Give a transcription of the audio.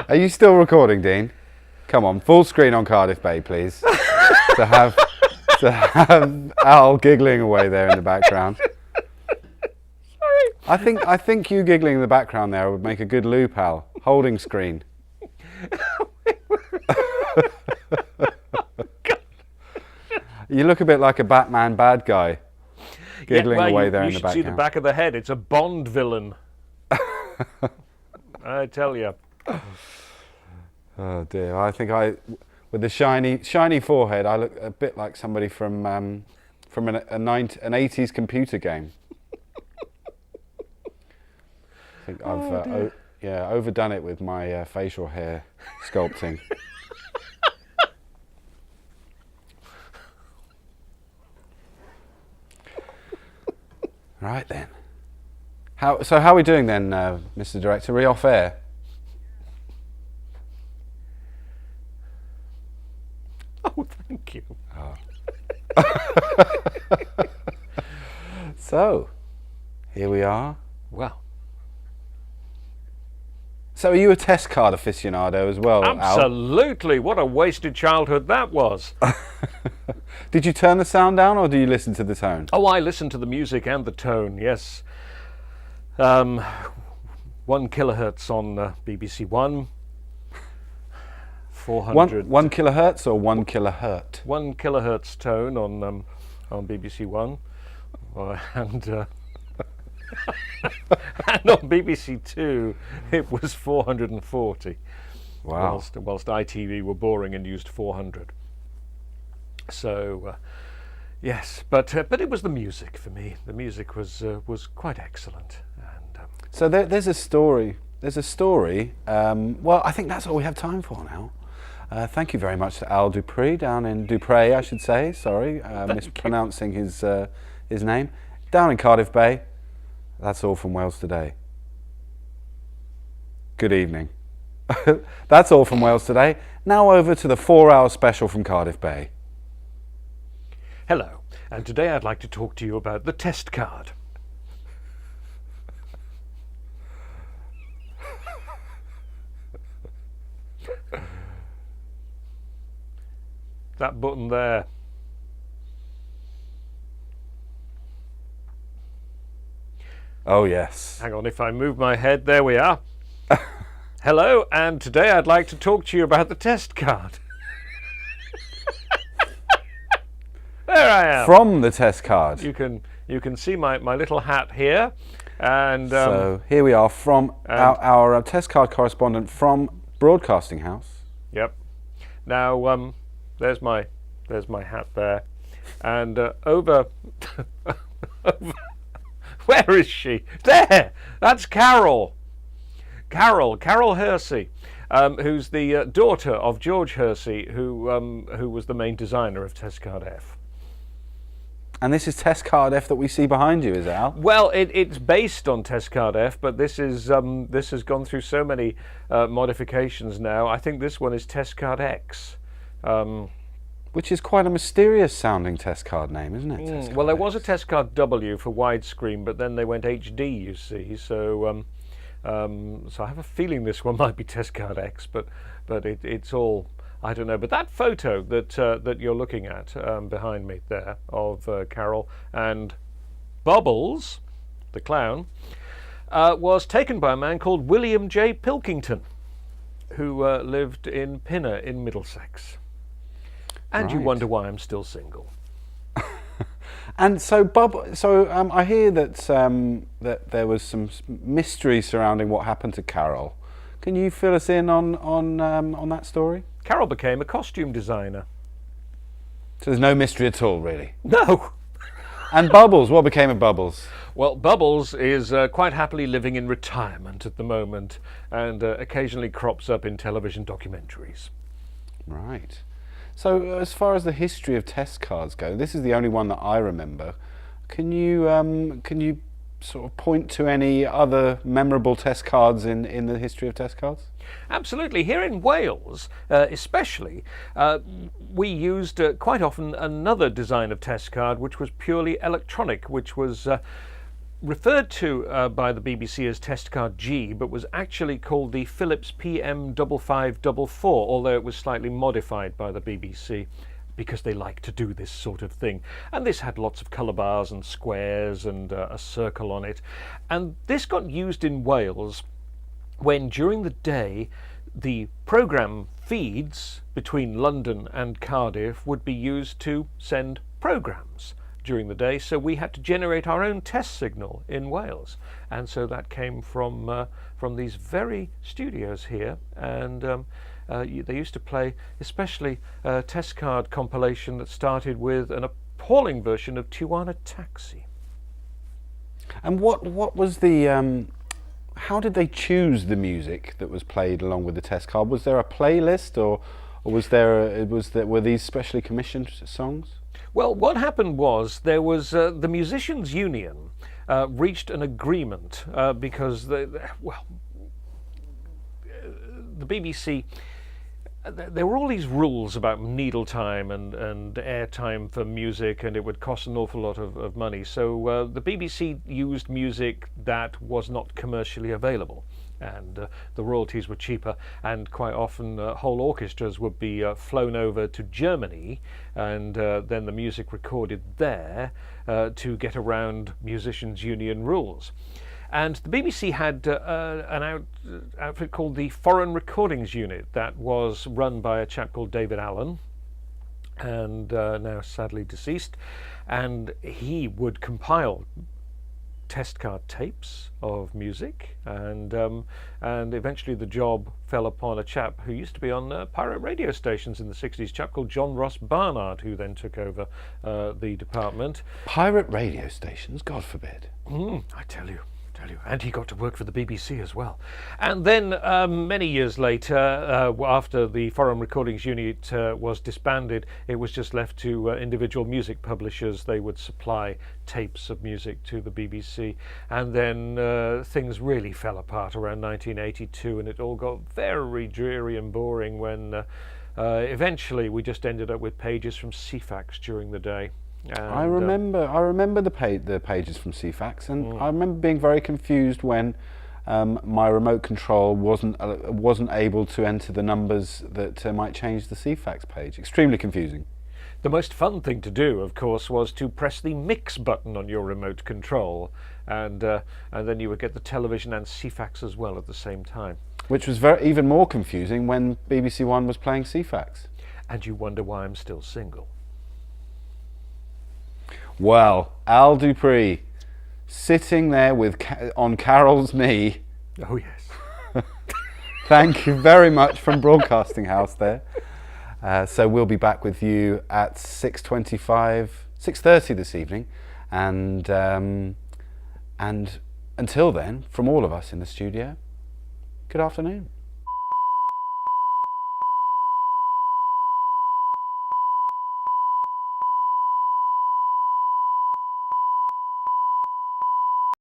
Are you still recording, Dean? Come on, full screen on Cardiff Bay, please. to have Al giggling away there in the background. Sorry. I think you giggling in the background there would make a good loop, Al. Holding screen. You look a bit like a Batman bad guy, giggling away there in the background. You should see the back of the head. It's a Bond villain. I tell you. Oh dear! I think with the shiny forehead, I look a bit like somebody from an 80s computer game. I think I've overdone it with my facial hair sculpting. Right then. How are we doing then, Mr. Director? Are we off air? Oh, thank you. Oh. So, here we are. Well. So, are you a test card aficionado as well, Absolutely. Al? What a wasted childhood that was. Did you turn the sound down or do you listen to the tone? Oh, I listen to the music and the tone, yes. 1 kilohertz on BBC One. 400. 1 kilohertz or 1 kilohertz? 1 kilohertz tone on BBC One, and and on BBC Two it was 440. Wow. Whilst ITV were boring and used 400. So yes, but it was the music for me. The music was quite excellent. And so there's a story. Well, I think that's all we have time for now. Thank you very much to Al Dupree down in Dupre, I should say. Sorry, mispronouncing his name. Down in Cardiff Bay. That's all from Wales Today. Good evening. That's all from Wales Today. Now over to the 4-hour special from Cardiff Bay. Hello, and today I'd like to talk to you about the test card. That button there. Oh yes. Hang on, if I move my head, there we are. Hello, and today I'd like to talk to you about the test card. There I am. From the test card. You can see my little hat here, and so here we are from our test card correspondent from Broadcasting House. Yep. Now there's my hat there, and over. Where is she? There. That's Carol. Carol Hersey, who's the daughter of George Hersey, who was the main designer of Test Card F. And this is Test Card F that we see behind you, is it, Al? Well, it's based on Test Card F, but this has gone through so many modifications now. I think this one is Test Card X. Which is quite a mysterious sounding test card name, isn't it? Well, there was a Test Card W for widescreen, but then they went HD, you see. So so I have a feeling this one might be Test Card X, but it's all, I don't know. But that photo that you're looking at behind me there of Carol and Bubbles, the clown, was taken by a man called William J. Pilkington, who lived in Pinner in Middlesex. And you wonder why I'm still single. And so, I hear that that there was some mystery surrounding what happened to Carol. Can you fill us in on that story? Carol became a costume designer. So there's no mystery at all, really. No. And Bubbles, what became of Bubbles? Well, Bubbles is quite happily living in retirement at the moment, and occasionally crops up in television documentaries. Right. So, as far as the history of test cards go, this is the only one that I remember. Can you sort of point to any other memorable test cards in the history of test cards? Absolutely. Here in Wales, especially, we used quite often another design of test card which was purely electronic, which was referred to by the BBC as Test Card G, but was actually called the Philips PM5544, although it was slightly modified by the BBC because they like to do this sort of thing. And this had lots of colour bars and squares and a circle on it. And this got used in Wales when during the day the programme feeds between London and Cardiff would be used to send programmes during the day, so we had to generate our own test signal in Wales, and so that came from these very studios here. And they used to play especially a test card compilation that started with an appalling version of Tijuana Taxi. And what was the how did they choose the music that was played along with the test card? Was there a playlist, or were these specially commissioned songs? Well, what happened was there was the Musicians' Union reached an agreement because the BBC. There were all these rules about needle time and air time for music, and it would cost an awful lot of money. So the BBC used music that was not commercially available, and the royalties were cheaper, and quite often whole orchestras would be flown over to Germany, and then the music recorded there to get around Musicians' Union rules. And the BBC had an outfit called the Foreign Recordings Unit that was run by a chap called David Allen, and now sadly deceased, and he would compile test card tapes of music, and eventually the job fell upon a chap who used to be on pirate radio stations in the 60s, a chap called John Ross Barnard, who then took over the department. Pirate radio stations? God forbid. I tell you. And he got to work for the BBC as well. And then many years later, after the Foreign Recordings Unit was disbanded, it was just left to individual music publishers. They would supply tapes of music to the BBC. And then things really fell apart around 1982, and it all got very dreary and boring when eventually we just ended up with pages from CFAX during the day. And, I remember the pages from CFAX, and I remember being very confused when my remote control wasn't able to enter the numbers that might change the CFAX page. Extremely confusing. The most fun thing to do, of course, was to press the mix button on your remote control, and then you would get the television and CFAX as well at the same time. Which was even more confusing when BBC One was playing CFAX. And you wonder why I'm still single. Well, Al Dupree, sitting there on Carol's knee. Oh yes. Thank you very much from Broadcasting House there. So we'll be back with you at 6:30 this evening, and until then, from all of us in the studio, good afternoon.